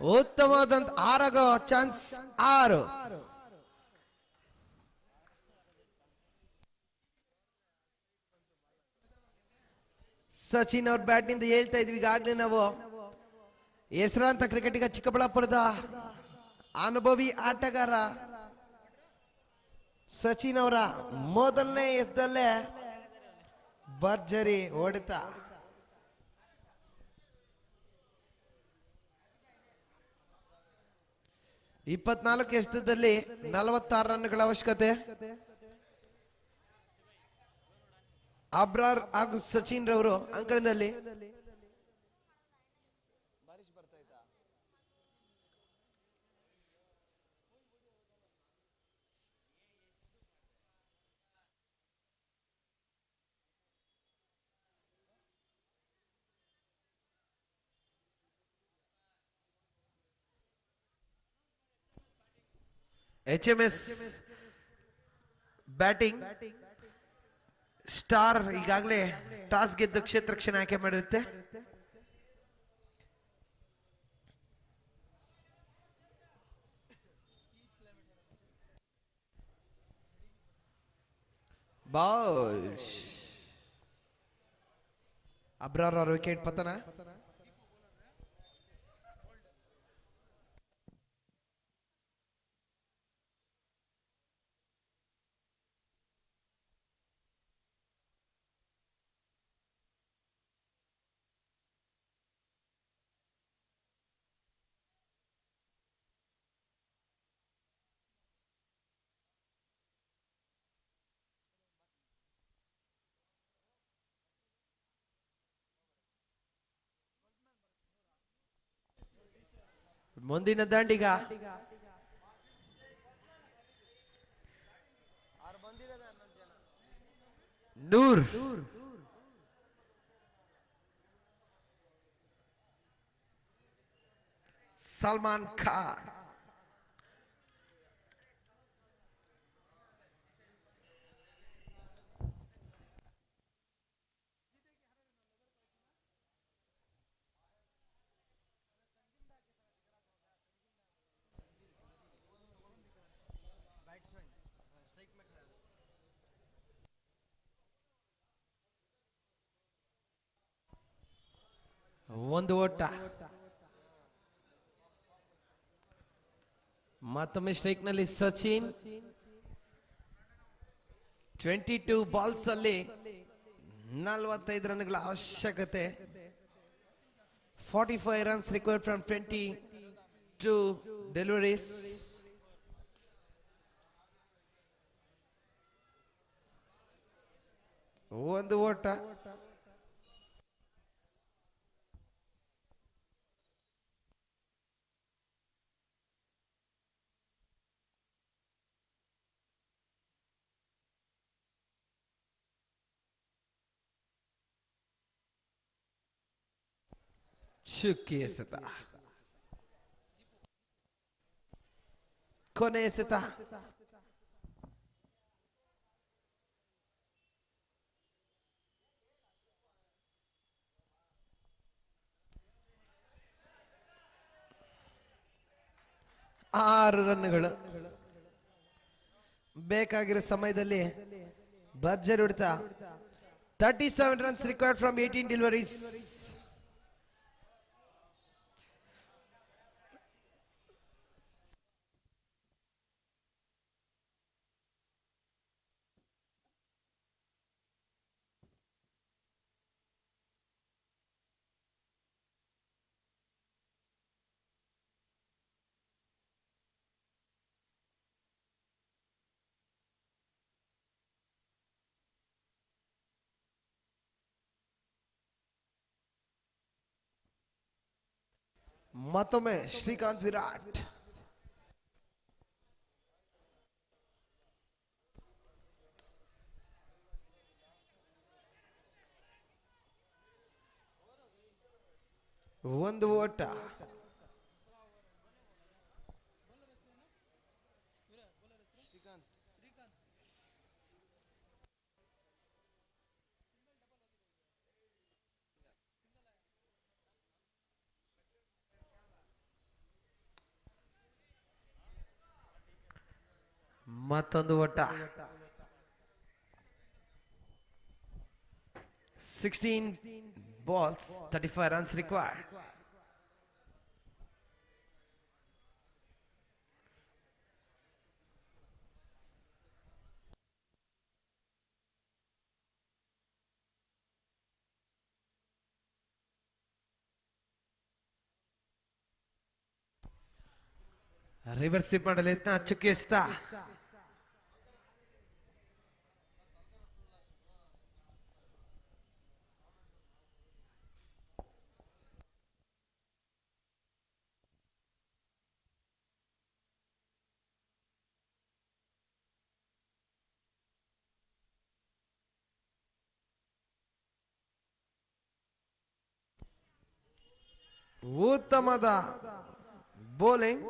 ಉತ್ತಮವಾದಂತ ಆರಾಗೋ ಚಾನ್ಸ್ 6. ಸಚಿನ್ ಅವ್ರ ಬ್ಯಾಟ್ ನಿಂದ ಹೇಳ್ತಾ ಇದ್ವಿ ಈಗಾಗಲೇ ನಾವು. ಹೆಸರಾಂತ ಕ್ರಿಕೆಟಿಗ, ಚಿಕ್ಕಬಳ್ಳಾಪುರದ ಅನುಭವಿ ಆಟಗಾರ ಸಚಿನ್ ಅವರ ಮೊದಲನೇ ಎಸೆದಲ್ಲೇ ಭರ್ಜರಿ ಹೊಡೆತ. ಇಪ್ಪತ್ನಾಲ್ಕು ಎಸೆತದಲ್ಲಿ 46 ರನ್ಗಳ ಅವಶ್ಯಕತೆ. ಅಬ್ರಾರ್ ಹಾಗೂ ಸಚಿನ್ ರವರು ಅಂಕಣದಲ್ಲಿ. HMS ಬ್ಯಾಟಿಂಗ್ ಸ್ಟಾರ್ ಈಗಾಗಲೇ ಟಾಸ್ ಗೆದ್ದು ಕ್ಷೇತ್ರ ರಕ್ಷಣೆ ಆಯ್ಕೆ ಮಾಡಿರುತ್ತೆ. ಬಾಲ್ಸ್ ಅಬ್ರಾರ್ ಅವರ ವಿಕೆಟ್ ಪತನ. ಮುಂದಿನ ದಾಂಡಿಗ ನೂರ್. ಸಲ್ಮಾನ್ ಖಾನ್. ಒಂದು ಓಟ. ಮತ್ತೊಮ್ಮೆ ಸ್ಟ್ರೈಕ್ ನಲ್ಲಿ ಸಚಿನ್. 22 ಬಾಲ್ಸ್ ಅಲ್ಲಿ 45 ರನ್ಗಳ ಅವಶ್ಯಕತೆ. 45 runs required from 22 deliveries. ಒಂದು ಓಟ. ಚುಕ್ಕಿ ಎಸೆತ. ಕೊನೆ ಎಸೆತ. ಆರು ರನ್ಗಳು ಬೇಕಾಗಿರೋ ಸಮಯದಲ್ಲಿ ಭರ್ಜರಿ ಹೊಡೆತ. 37 runs required from 18 deliveries. ಮತ್ತೊಮ್ಮೆ ಶ್ರೀಕಾಂತ್ ವಿರಾಟ್. ಒಂದು ಓಟ. ಮತ್ತೊಂದು ಓಟ 16 balls 35 runs required. Reverse sweep ಮಾಡಲು ಯತ್ನ ಚುಕ್ಕಿ ಎಸ್ತ ಉತ್ತಮದ ಬೌಲಿಂಗ್,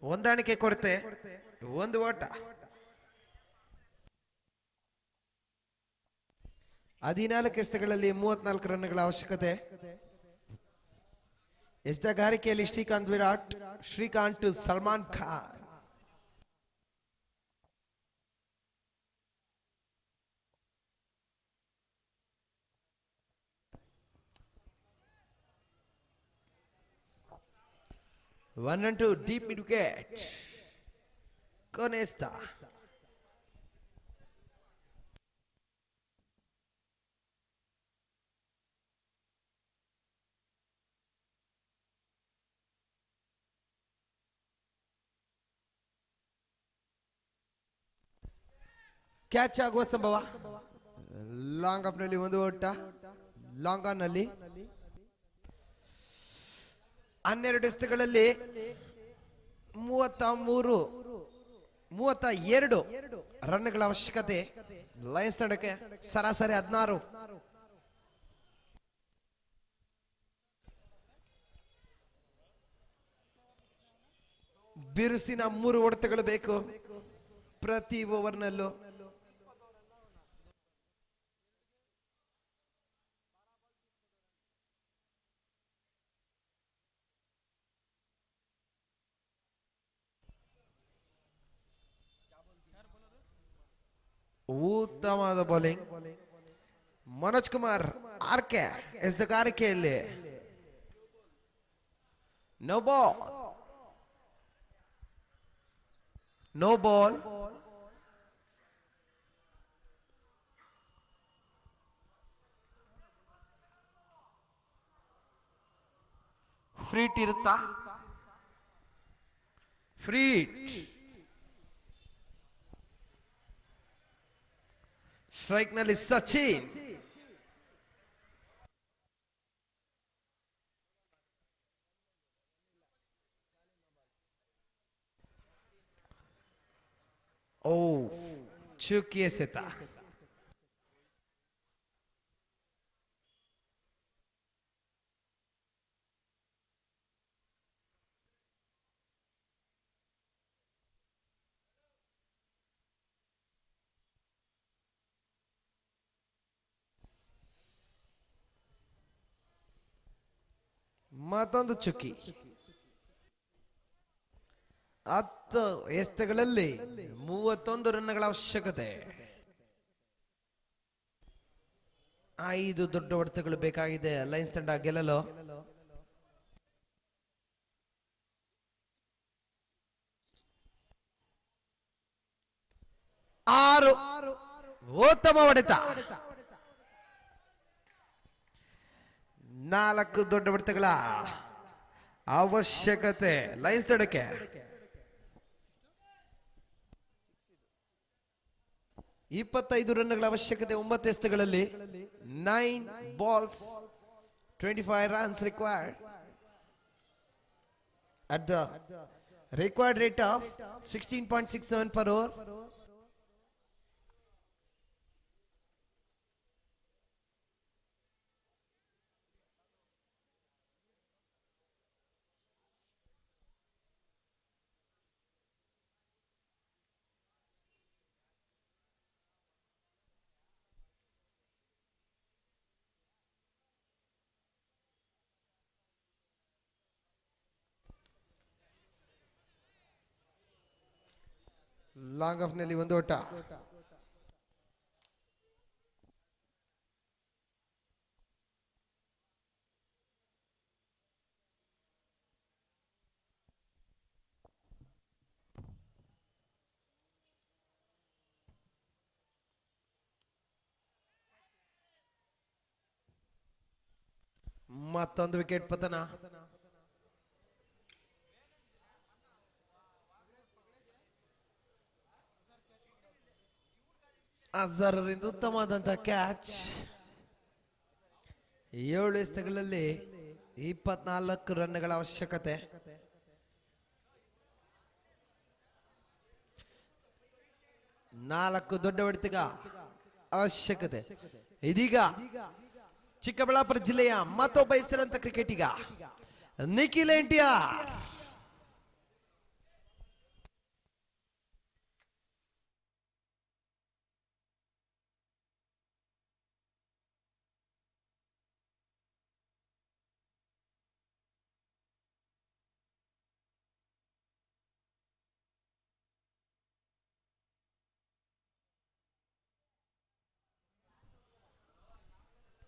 ಹೊಂದಾಣಿಕೆ ಕೊರತೆ, ಒಂದು ಓಟ. 14 ಎಸೆತಗಳಲ್ಲಿ 34 ರನ್ಗಳ ಅವಶ್ಯಕತೆ. ಎಸೆತಗಾರಿಕೆಯಲ್ಲಿ Srikanth Salman Khan. One and two, deep mid wicket. Conesta. Catch ಆಗುವ ಸಂಭವ. ಲಾಂಗ್ ಆಫ್ ನಲ್ಲಿ ಒಂದು ಓಟ, ಲಾಂಗ್ ಆನ್ ನಲ್ಲಿ 12 ಎಸೆತಗಳಲ್ಲಿ 32 ರನ್ಗಳ ಅವಶ್ಯಕತೆ. ಲಯನ್ಸ್ ತಂಡಕ್ಕೆ ಸರಾಸರಿ 16. ಬಿರುಸಿನ 3 ಹೊಡೆತಗಳು ಬೇಕು ಪ್ರತಿ ಓವರ್ನಲ್ಲೂ. ಉತ್ತಮವಾದ ಬೌಲಿಂಗ್. ಮನೋಜ್ ಕುಮಾರ್ ಆರ್ಕೆ ಎಸೆತಗಾರಿಕೆಯಲ್ಲಿ ನೋ ಬಾಲ್. ಫ್ರೀಟ್ ಇರುತ್ತಾ? ಫ್ರೀಟ್. ಸ್ಟ್ರೈಕ್ ನಲ್ಲಿ ಸಚಿನ್. ಓ, ಚುಕ್ಕಿ ಎಸೆತ. ಮತ್ತೊಂದು ಚುಕ್ಕಿ. 10 ಎಸೆತಗಳಲ್ಲಿ 31 ರನ್ಗಳ ಅವಶ್ಯಕತೆ. 5 ದೊಡ್ಡ ಹೊಡೆತಗಳು ಬೇಕಾಗಿದೆ ಲಯನ್ಸ್ ತಂಡ ಗೆಲ್ಲಲು. ಆರು ಉತ್ತಮ ಹೊಡೆತ. 4 ದೊಡ್ಡ ಹೊಡೆತಗಳ ಅವಶ್ಯಕತೆ ಲಯನ್ಸ್ ತಂಡಕ್ಕೆ. 25 ರನ್ಗಳ ಅವಶ್ಯಕತೆ 9 ಎಸೆತಗಳಲ್ಲಿ. 9 balls 25 runs required at the required rate of 16.67 per over. Long of ನಲ್ಲಿ ಒಂದು ಓಟ. ಮತ್ತೊಂದು ವಿಕೆಟ್ ಪತನ. ಅಜರ್ರಿಂದ ಉತ್ತಮವಾದಂತಹ ಕ್ಯಾಚ್. 7 ಎಸೆತಗಳಲ್ಲಿ 24 ರನ್ಗಳ ಅವಶ್ಯಕತೆ. ನಾಲ್ಕು ದೊಡ್ಡ ಹೊಡೆತಗ ಅವಶ್ಯಕತೆ. ಇದೀಗ ಚಿಕ್ಕಬಳ್ಳಾಪುರ ಜಿಲ್ಲೆಯ ಮತ್ತೊಬ್ಬ ಹೆಸರಂತ ಕ್ರಿಕೆಟಿಗ Nikhil NTR.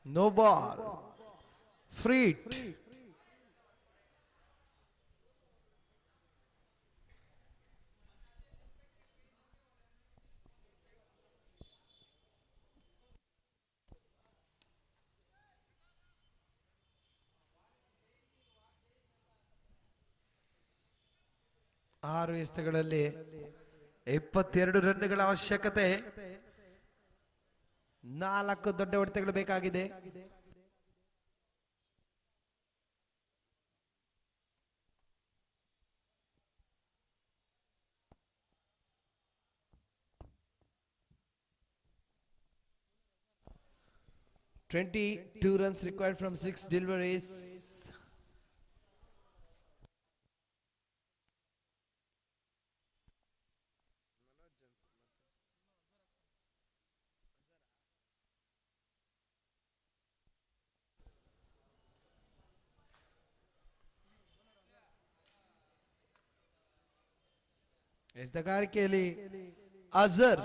No ball. Free hit. ಆರು ಎಸೆತಗಳಲ್ಲಿ 22 ರನ್ಗಳ ಅವಶ್ಯಕತೆ. 4 ದೊಡ್ಡ ಹೊಡೆತಗಳು ಬೇಕಾಗಿದೆ. Two runs required from 6 deliveries. ಎಸೆತಗಾರಿಕೆಯಲ್ಲಿ Azhar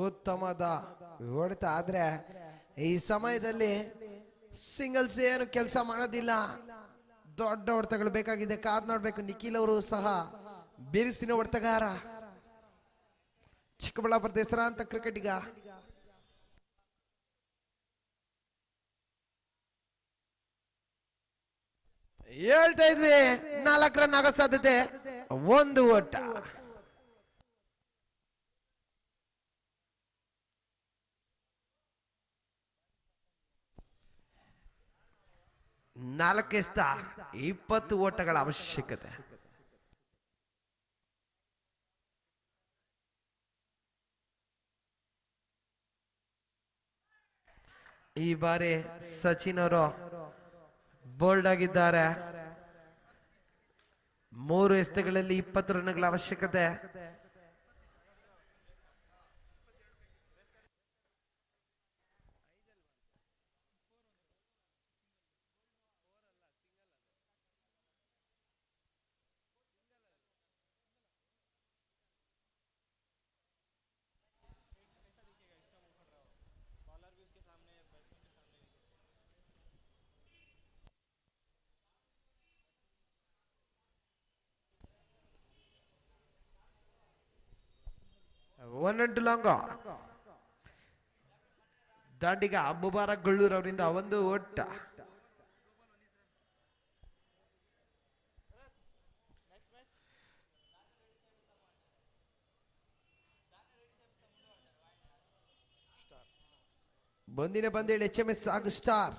ಉತ್ತಮದ ಹೊಡೆತ. ಆದ್ರೆ ಈ ಸಮಯದಲ್ಲಿ ಸಿಂಗಲ್ಸ್ ಏನು ಕೆಲಸ ಮಾಡೋದಿಲ್ಲ. ದೊಡ್ಡ ಹೊಡೆತಗಳು ಬೇಕಾಗಿದೆ. ಕಾದ್ ನೋಡ್ಬೇಕು. ನಿಖಿಲ್ ಅವರು ಸಹ ಬಿರುಸಿನ ಹೊಡೆತಗಾರ, ಚಿಕ್ಕಬಳ್ಳಾಪುರದ ಹೆಸರಾಂತ ಕ್ರಿಕೆಟಿಗ. ಹೇಳ್ತಾ ಇದ್ವಿ 4 ರನ್ ಆಗೋ ಸಾಧ್ಯತೆ. ಒಂದು ಓಟ. ನಾಲ್ಕೆಸ್ತ 20 ಓಟಗಳ ಅವಶ್ಯಕತೆ. ಈ ಬಾರಿ ಸಚಿನ್ ಅವರು ಬೋಲ್ಡ್ ಆಗಿದ್ದಾರೆ. 3 ಎಸೆತಗಳಲ್ಲಿ 20 ರನ್ಗಳ ಅವಶ್ಯಕತೆ. One and long. ದಾಂಡಿಗ ಮುಬಾರಕ್ ಗಳ್ಳೂರ್ ಅವರಿಂದ ಒಂದು ಓಟ. ಮುಂದಿನ ಪಂದ್ಯ HMS ಸಾಗು ಸ್ಟಾರ್.